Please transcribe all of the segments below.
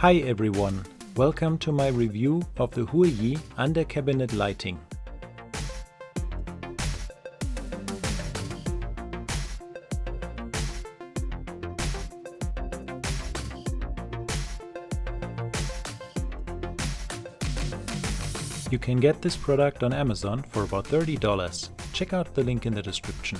Hi everyone, welcome to my review of the HURYEE under cabinet lighting. You can get this product on Amazon for about $30. Check out the link in the description.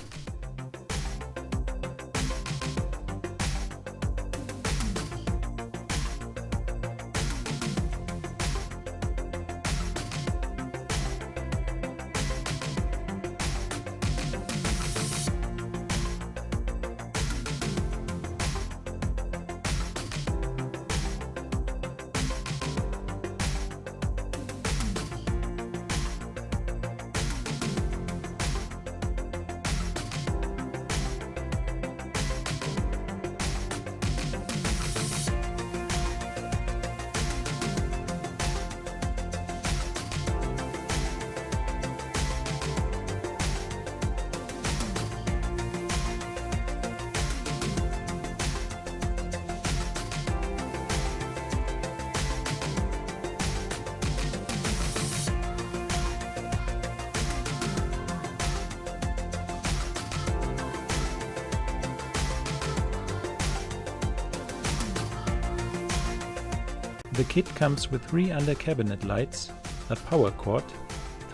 The kit comes with 3 under cabinet lights, a power cord,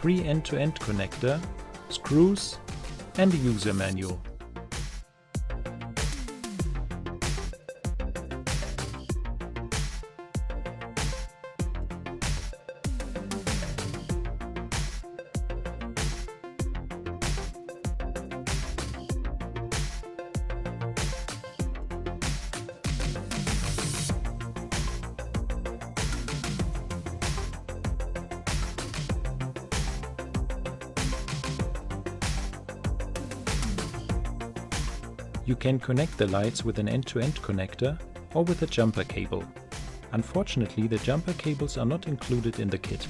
3 end-to-end connector, screws and a user manual. You can connect the lights with an end-to-end connector or with a jumper cable. Unfortunately, the jumper cables are not included in the kit.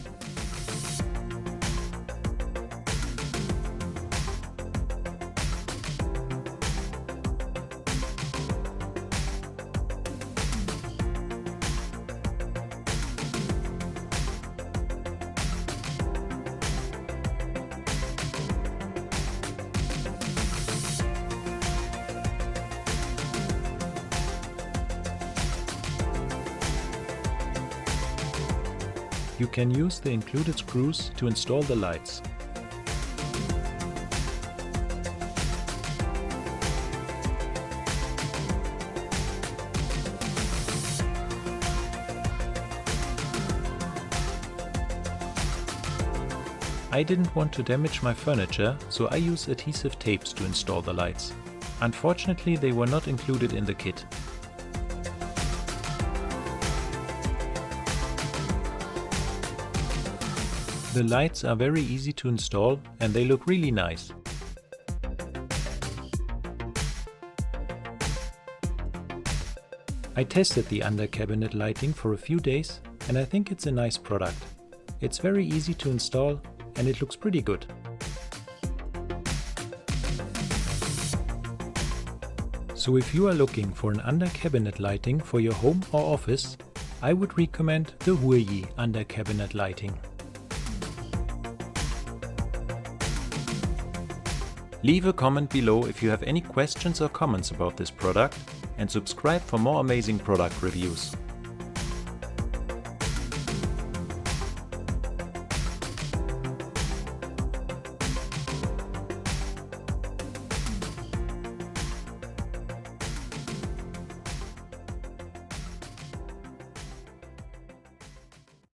You can use the included screws to install the lights. I didn't want to damage my furniture, so I use adhesive tapes to install the lights. Unfortunately, they were not included in the kit. The lights are very easy to install and they look really nice. I tested the under cabinet lighting for a few days and I think it's a nice product. It's very easy to install and it looks pretty good. So if you are looking for an under cabinet lighting for your home or office, I would recommend the HURYEE under cabinet lighting. Leave a comment below if you have any questions or comments about this product and subscribe for more amazing product reviews.